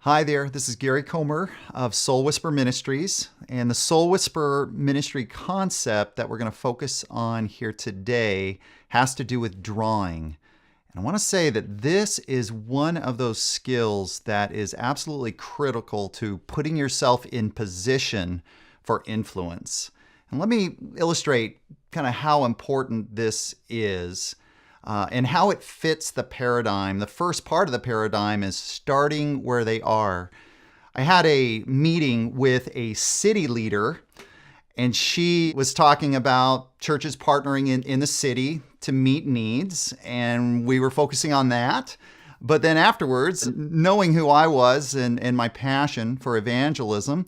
Hi there, this is Gary Comer of Soul Whisperer Ministries, and the Soul Whisperer ministry concept that we're going to focus on here today has to do with drawing. And I want to say that this is one of those skills that is absolutely critical to putting yourself in position for influence. And let me illustrate kind of how important this is. And how it fits the paradigm. The first part of the paradigm is starting where they are. I had a meeting with a city leader, and she was talking about churches partnering in the city to meet needs, and we were focusing on that. But then afterwards, knowing who I was and my passion for evangelism,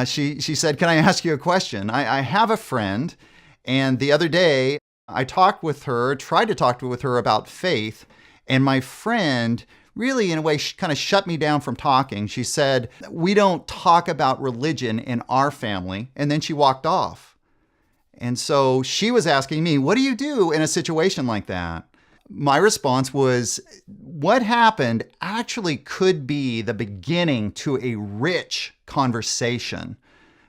she said, "Can I ask you a question? I have a friend, and the other day, I tried to talk with her about faith, and my friend really, in a way, kind of shut me down from talking. She said, "We don't talk about religion in our family," and then she walked off. And so she was asking me, "What do you do in a situation like that?" My response was, what happened actually could be the beginning to a rich conversation.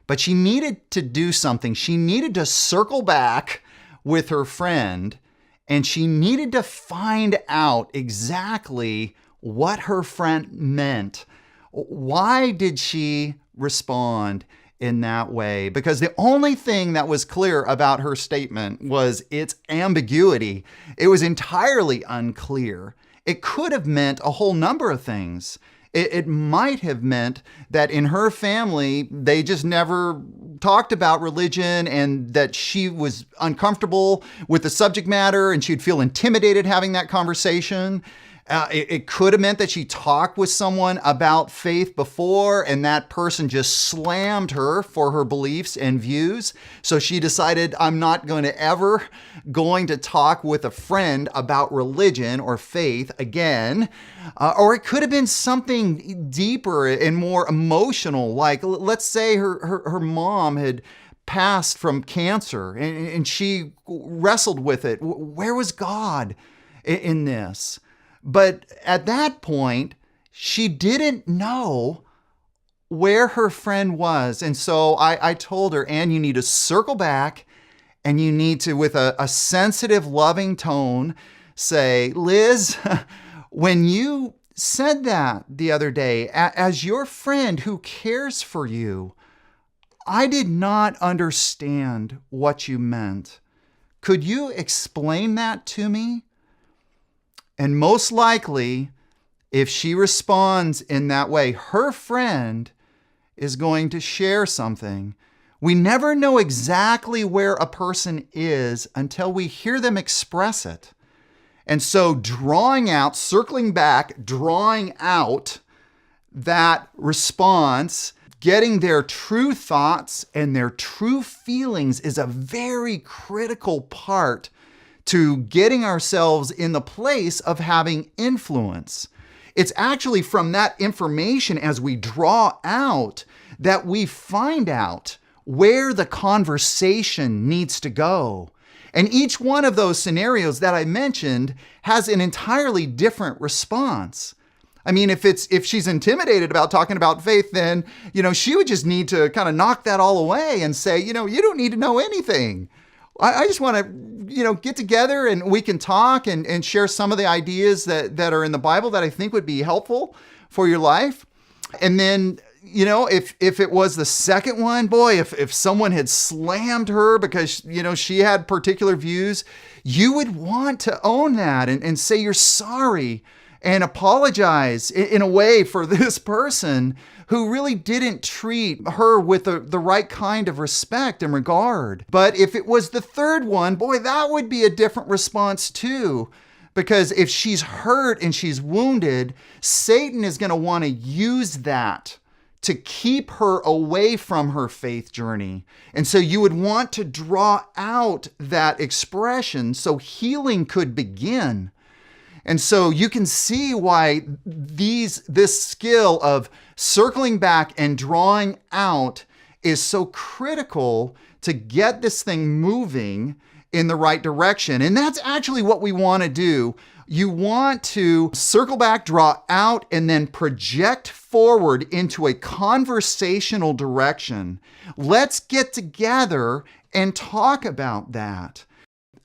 But she needed to do something. She needed to circle back with her friend, and she needed to find out exactly what her friend meant. Why did she respond in that way? Because the only thing that was clear about her statement was its ambiguity. It was entirely unclear. It could have meant a whole number of things. It might have meant that in her family, they just never talked about religion, and that she was uncomfortable with the subject matter and she'd feel intimidated having that conversation. It could have meant that she talked with someone about faith before, and that person just slammed her for her beliefs and views. So she decided, I'm not going to talk with a friend about religion or faith again. Or it could have been something deeper and more emotional. Like, let's say her mom had passed from cancer, and she wrestled with it. Where was God in this? But at that point, she didn't know where her friend was. And so I told her, "Ann, you need to circle back, and you need to, with a sensitive, loving tone, say, Liz, when you said that the other day, as your friend who cares for you, I did not understand what you meant. Could you explain that to me?" And most likely, if she responds in that way, her friend is going to share something. We never know exactly where a person is until we hear them express it. And so circling back, drawing out that response, getting their true thoughts and their true feelings is a very critical part to getting ourselves in the place of having influence. It's actually from that information as we draw out that we find out where the conversation needs to go. And each one of those scenarios that I mentioned has an entirely different response. I mean, if she's intimidated about talking about faith, then, she would just need to kind of knock that all away and say, you don't need to know anything. I just want to, get together and we can talk and share some of the ideas that are in the Bible that I think would be helpful for your life. And then, if it was the second one, boy, if someone had slammed her because, she had particular views, you would want to own that and say you're sorry and apologize in a way for this person who really didn't treat her with the right kind of respect and regard. But if it was the third one, boy, that would be a different response too. Because if she's hurt and she's wounded, Satan is going to want to use that to keep her away from her faith journey. And so you would want to draw out that expression so healing could begin. And so you can see why this skill of circling back and drawing out is so critical to get this thing moving in the right direction. And that's actually what we want to do You want to circle back, draw out, and then project forward into a conversational direction. Let's get together and talk about that.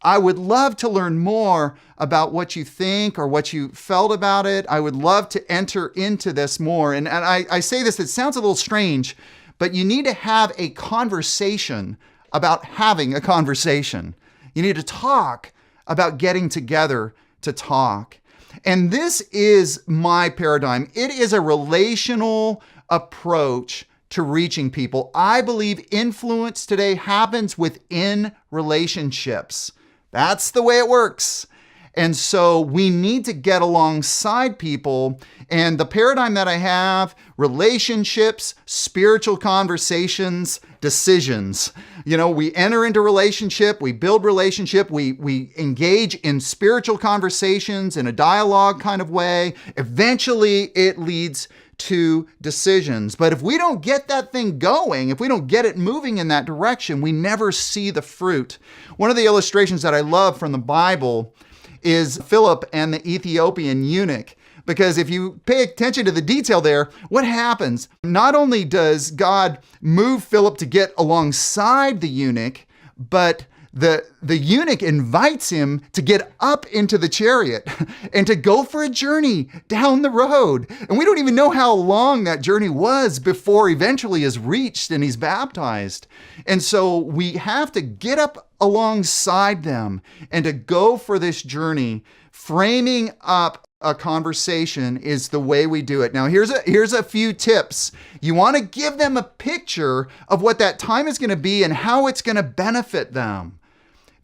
I would love to learn more about what you think or what you felt about it. I would love to enter into this more. And I say this, it sounds a little strange, but you need to have a conversation about having a conversation. You need to talk about getting together to talk. And this is my paradigm. It is a relational approach to reaching people. I believe influence today happens within relationships. That's the way it works. And so we need to get alongside people. And the paradigm that I have, relationships, spiritual conversations, decisions. We enter into relationship, we build relationship, we engage in spiritual conversations in a dialogue kind of way. Eventually it leads to decisions. But if we don't get that thing going, if we don't get it moving in that direction, we never see the fruit. One of the illustrations that I love from the Bible is Philip and the Ethiopian eunuch. Because if you pay attention to the detail there, what happens? Not only does God move Philip to get alongside the eunuch, but the eunuch invites him to get up into the chariot and to go for a journey down the road. And we don't even know how long that journey was before eventually is reached and he's baptized. And so we have to get up alongside them and to go for this journey. Framing up a conversation is the way we do it. Now, here's a few tips. You want to give them a picture of what that time is going to be and how it's going to benefit them.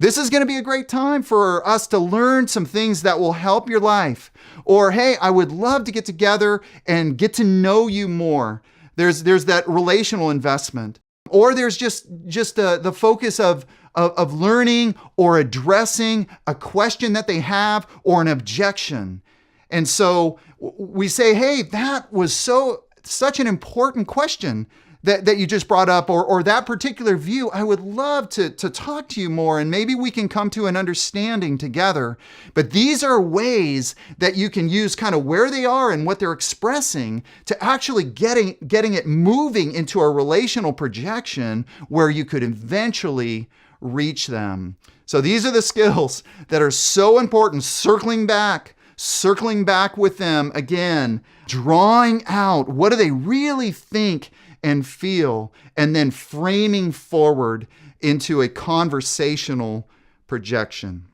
This is going to be a great time for us to learn some things that will help your life. Or, hey, I would love to get together and get to know you more. There's that relational investment. Or there's just the focus of learning or addressing a question that they have or an objection. And so we say, hey, that was such an important question that you just brought up, or that particular view. I would love to talk to you more, and maybe we can come to an understanding together. But these are ways that you can use kind of where they are and what they're expressing to actually getting it moving into a relational projection where you could eventually reach them. So these are the skills that are so important. Circling back with them again, drawing out what do they really think and feel, and then framing forward into a conversational projection.